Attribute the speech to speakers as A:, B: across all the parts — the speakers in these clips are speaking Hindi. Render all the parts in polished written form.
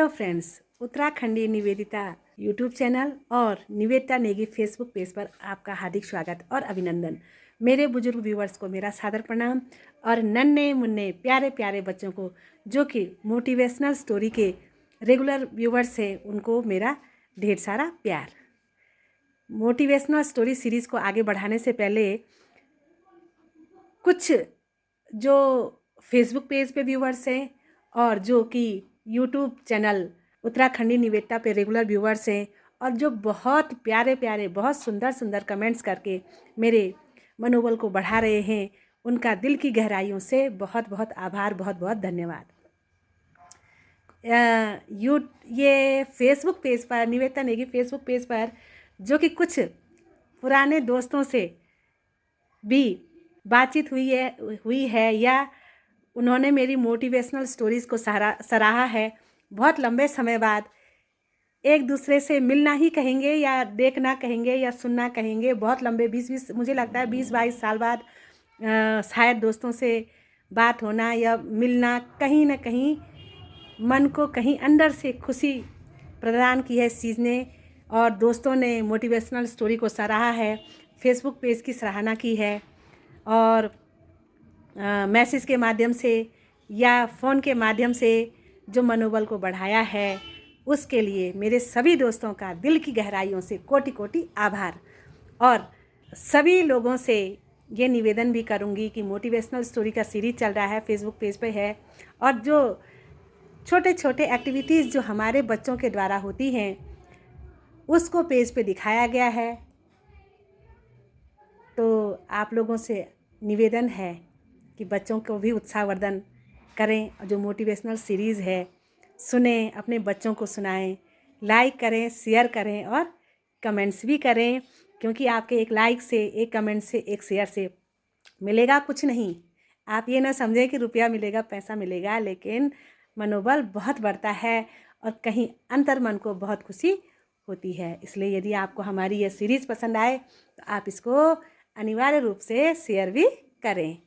A: Hello friends, Uttarakhandi Nivedita YouTube channel और निवेदिता नेगी फेसबुक पेज पर आपका हार्दिक स्वागत और अभिनंदन। मेरे बुजुर्ग व्यूवर्स को मेरा सादर प्रणाम और नन्हे मुन्ने प्यारे प्यारे बच्चों को जो कि मोटिवेशनल स्टोरी के रेगुलर व्यूवर्स हैं उनको मेरा ढेर सारा प्यार। मोटिवेशनल स्टोरी सीरीज़ को आगे बढ़ाने से पहले कुछ जो फेसबुक पेज पे व्यूवर्स हैं और जो कि यूट्यूब चैनल उत्तराखंडी निवेदिता पे रेगुलर व्यूवर्स हैं और जो बहुत प्यारे प्यारे बहुत सुंदर सुंदर कमेंट्स करके मेरे मनोबल को बढ़ा रहे हैं, उनका दिल की गहराइयों से बहुत बहुत आभार, बहुत बहुत धन्यवाद। ये फेसबुक पेज पर निवेदिता नेगी फेसबुक पेज पर जो कि कुछ पुराने दोस्तों से भी बातचीत हुई है या उन्होंने मेरी मोटिवेशनल स्टोरीज़ को सराहा है। बहुत लंबे समय बाद एक दूसरे से मिलना ही कहेंगे या देखना कहेंगे या सुनना कहेंगे, बहुत लंबे 20 मुझे लगता है 20-22 साल बाद शायद दोस्तों से बात होना या मिलना कहीं ना कहीं मन को कहीं अंदर से खुशी प्रदान की है इस चीज़ ने। और दोस्तों ने मोटिवेशनल स्टोरी को सराहा है, फेसबुक पेज की सराहना की है और मैसेज के माध्यम से या फ़ोन के माध्यम से जो मनोबल को बढ़ाया है, उसके लिए मेरे सभी दोस्तों का दिल की गहराइयों से कोटि कोटि आभार। और सभी लोगों से ये निवेदन भी करूँगी कि मोटिवेशनल स्टोरी का सीरीज़ चल रहा है, फेसबुक पेज पे है और जो छोटे छोटे एक्टिविटीज़ जो हमारे बच्चों के द्वारा होती हैं उसको पेज पे दिखाया गया है। तो आप लोगों से निवेदन है कि बच्चों को भी उत्साहवर्धन करें और जो मोटिवेशनल सीरीज़ है सुने, अपने बच्चों को सुनाएं, लाइक करें, शेयर करें और कमेंट्स भी करें, क्योंकि आपके एक लाइक से, एक कमेंट से, एक शेयर से मिलेगा कुछ नहीं। आप ये ना समझें कि रुपया मिलेगा, पैसा मिलेगा, लेकिन मनोबल बहुत बढ़ता है और कहीं अंतर मन को बहुत खुशी होती है। इसलिए यदि आपको हमारी ये सीरीज़ पसंद आए तो आप इसको अनिवार्य रूप से शेयर भी करें।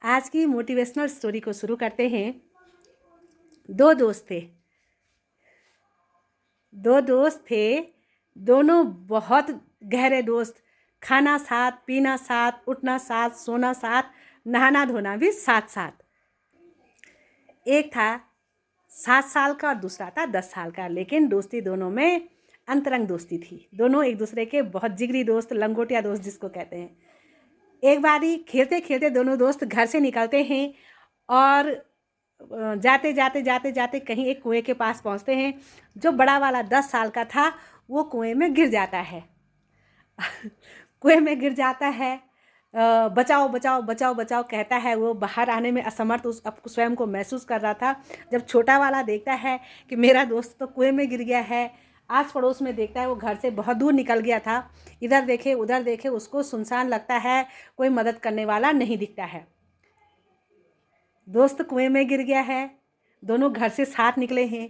A: आज की मोटिवेशनल स्टोरी को शुरू करते हैं। दो दोस्त थे, दोनों बहुत गहरे दोस्त, खाना साथ, पीना साथ, उठना साथ, सोना साथ, नहाना धोना भी साथ साथ। एक था 7 साल का और दूसरा था 10 साल का, लेकिन दोस्ती दोनों में अंतरंग दोस्ती थी। दोनों एक दूसरे के बहुत जिगरी दोस्त, लंगोटिया दोस्त जिसको कहते हैं। एक बारी खेलते खेलते दोनों दोस्त घर से निकलते हैं और जाते जाते जाते जाते कहीं एक कुएं के पास पहुंचते हैं। जो बड़ा वाला 10 साल का था वो कुएं में गिर जाता है कुएं में गिर जाता है, बचाओ बचाओ बचाओ बचाओ कहता है। वो बाहर आने में असमर्थ उस स्वयं को महसूस कर रहा था। जब छोटा वाला देखता है कि मेरा दोस्त तो कुएं में गिर गया है, आस पड़ोस में देखता है वो घर से बहुत दूर निकल गया था, इधर देखे उधर देखे, उसको सुनसान लगता है, कोई मदद करने वाला नहीं दिखता है। दोस्त कुएं में गिर गया है, दोनों घर से साथ निकले हैं,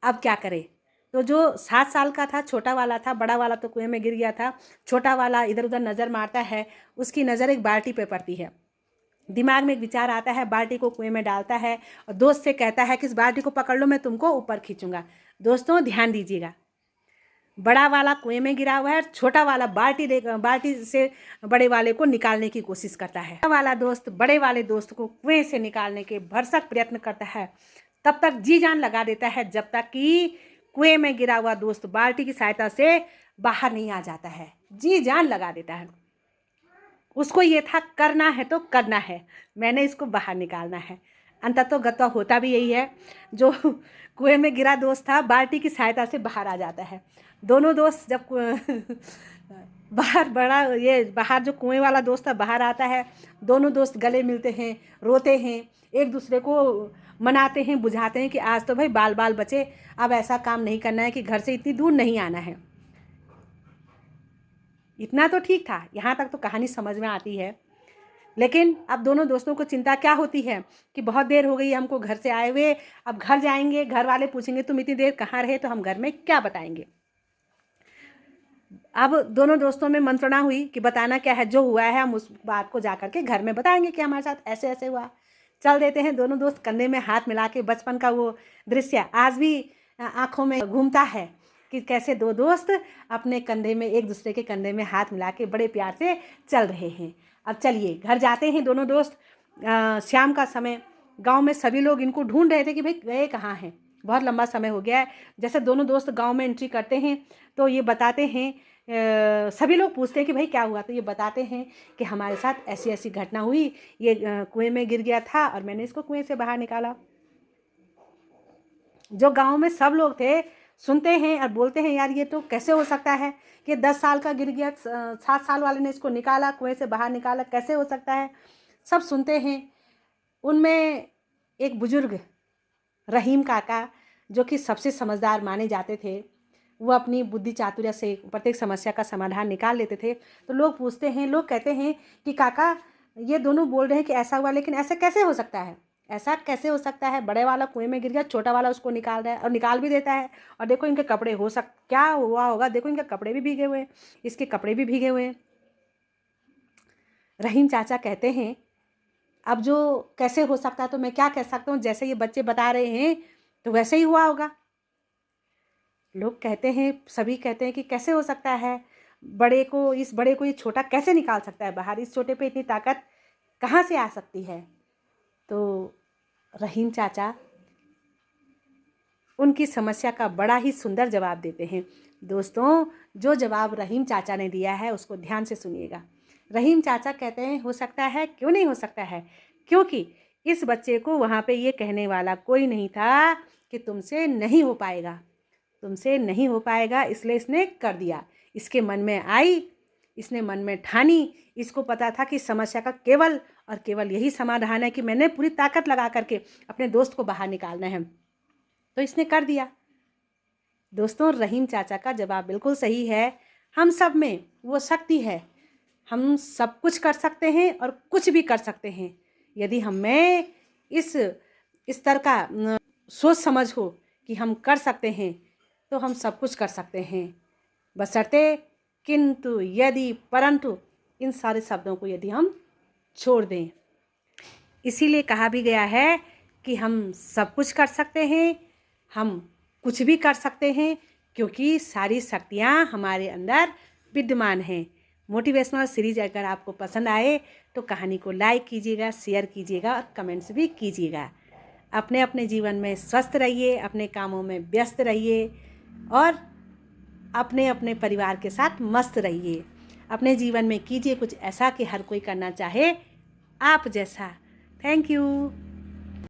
A: अब क्या करें। तो जो 7 साल का था छोटा वाला था, बड़ा वाला तो कुएं में गिर गया था। छोटा वाला इधर उधर नज़र मारता है, उसकी नज़र एक बाल्टी पे पड़ती है। दिमाग में एक विचार आता है, बाल्टी को कुएं में डालता है और दोस्त से कहता है कि इस बाल्टी को पकड़ लो, मैं तुमको ऊपर खींचूंगा। दोस्तों ध्यान दीजिएगा, बड़ा वाला कुएं में गिरा हुआ है, छोटा वाला बाल्टी से बड़े वाले को निकालने की कोशिश करता है। बड़ा वाला दोस्त बड़े वाले दोस्त को कुएं से निकालने के भरसक प्रयत्न करता है, तब तक जी जान लगा देता है जब तक कि कुएं में गिरा हुआ दोस्त बाल्टी की सहायता से बाहर नहीं आ जाता है। जी जान लगा देता है। उसको ये था करना है तो करना है, मैंने इसको बाहर निकालना है। अंततः गत्वा होता भी यही है। जो कुएं में गिरा दोस्त था बाल्टी की सहायता से बाहर आ जाता है। दोनों दोस्त जब बाहर जो कुएं वाला दोस्त था बाहर आता है, दोनों दोस्त गले मिलते हैं, रोते हैं, एक दूसरे को मनाते हैं, बुझाते हैं कि आज तो भाई बाल बाल बचे, अब ऐसा काम नहीं करना है कि घर से इतनी दूर नहीं आना है। इतना तो ठीक था, यहाँ तक तो कहानी समझ में आती है। लेकिन अब दोनों दोस्तों को चिंता क्या होती है कि बहुत देर हो गई हमको घर से आए हुए, अब घर जाएंगे, घर वाले पूछेंगे तुम इतनी देर कहाँ रहे, तो हम घर में क्या बताएंगे। अब दोनों दोस्तों में मंत्रणा हुई कि बताना क्या है, जो हुआ है हम उस बात को जाकर के घर में बताएंगे कि हमारे साथ ऐसे ऐसे हुआ। चल देते हैं दोनों दोस्त कंधे में हाथ मिला के, बचपन का वो दृश्य आज भी आँखों में घूमता है कि कैसे दो दोस्त अपने कंधे में, एक दूसरे के कंधे में हाथ मिला के बड़े प्यार से चल रहे हैं। अब चलिए घर जाते हैं दोनों दोस्त। शाम का समय, गांव में सभी लोग इनको ढूंढ रहे थे कि भाई गए कहाँ हैं, बहुत लंबा समय हो गया है। जैसे दोनों दोस्त गांव में एंट्री करते हैं तो ये बताते हैं, सभी लोग पूछते हैं कि भाई क्या हुआ, तो ये बताते हैं कि हमारे साथ ऐसी ऐसी घटना हुई, ये कुएं में गिर गया था और मैंने इसको कुएं से बाहर निकाला। जो गांव में सब लोग थे सुनते हैं और बोलते हैं यार ये तो कैसे हो सकता है कि 10 साल का गिर गया, 7 साल वाले ने इसको निकाला, कुएं से बाहर निकाला, कैसे हो सकता है। सब सुनते हैं। उनमें एक बुजुर्ग रहीम काका, जो कि सबसे समझदार माने जाते थे, वो अपनी बुद्धि चातुर्य से प्रत्येक समस्या का समाधान निकाल लेते थे। तो लोग पूछते हैं, लोग कहते हैं कि काका ये दोनों बोल रहे हैं कि ऐसा हुआ, लेकिन ऐसा कैसे हो सकता है, ऐसा कैसे हो सकता है। बड़े वाला कुएं में गिर गया, छोटा वाला उसको निकाल रहा है और निकाल भी देता है। और देखो इनके कपड़े, क्या हुआ होगा, देखो इनके कपड़े भी भीगे हुए हैं, इसके कपड़े भी भीगे हुए हैं। रहीम चाचा कहते हैं अब जो कैसे हो सकता है तो मैं क्या कह सकता हूँ, जैसे ये बच्चे बता रहे हैं तो वैसे ही हुआ होगा। लोग कहते हैं, सभी कहते हैं कि कैसे हो सकता है, इस बड़े को ये छोटा कैसे निकाल सकता है बाहर, इस छोटे पे इतनी ताकत कहाँ से आ सकती है। तो रहीम चाचा उनकी समस्या का बड़ा ही सुंदर जवाब देते हैं। दोस्तों, जो जवाब रहीम चाचा ने दिया है उसको ध्यान से सुनिएगा। रहीम चाचा कहते हैं हो सकता है, क्यों नहीं हो सकता है, क्योंकि इस बच्चे को वहाँ पे ये कहने वाला कोई नहीं था कि तुमसे नहीं हो पाएगा, तुमसे नहीं हो पाएगा, इसलिए इसने कर दिया। इसके मन में आई, इसने मन में ठानी, इसको पता था कि समस्या का केवल और केवल यही समाधान है कि मैंने पूरी ताकत लगा करके अपने दोस्त को बाहर निकालना है, तो इसने कर दिया। दोस्तों, रहीम चाचा का जवाब बिल्कुल सही है। हम सब में वो शक्ति है, हम सब कुछ कर सकते हैं और कुछ भी कर सकते हैं यदि हमें इस स्तर का सोच समझ हो कि हम कर सकते हैं तो हम सब कुछ कर सकते हैं, बशर्ते किंतु यदि परंतु इन सारे शब्दों को यदि हम छोड़ दें। इसीलिए कहा भी गया है कि हम सब कुछ कर सकते हैं, हम कुछ भी कर सकते हैं, क्योंकि सारी शक्तियाँ हमारे अंदर विद्यमान हैं। मोटिवेशनल सीरीज अगर आपको पसंद आए तो कहानी को लाइक कीजिएगा, शेयर कीजिएगा और कमेंट्स भी कीजिएगा। अपने अपने जीवन में स्वस्थ रहिए, अपने कामों में व्यस्त रहिए और अपने अपने परिवार के साथ मस्त रहिए। अपने जीवन में कीजिए कुछ ऐसा कि हर कोई करना चाहे आप जैसा। Thank you.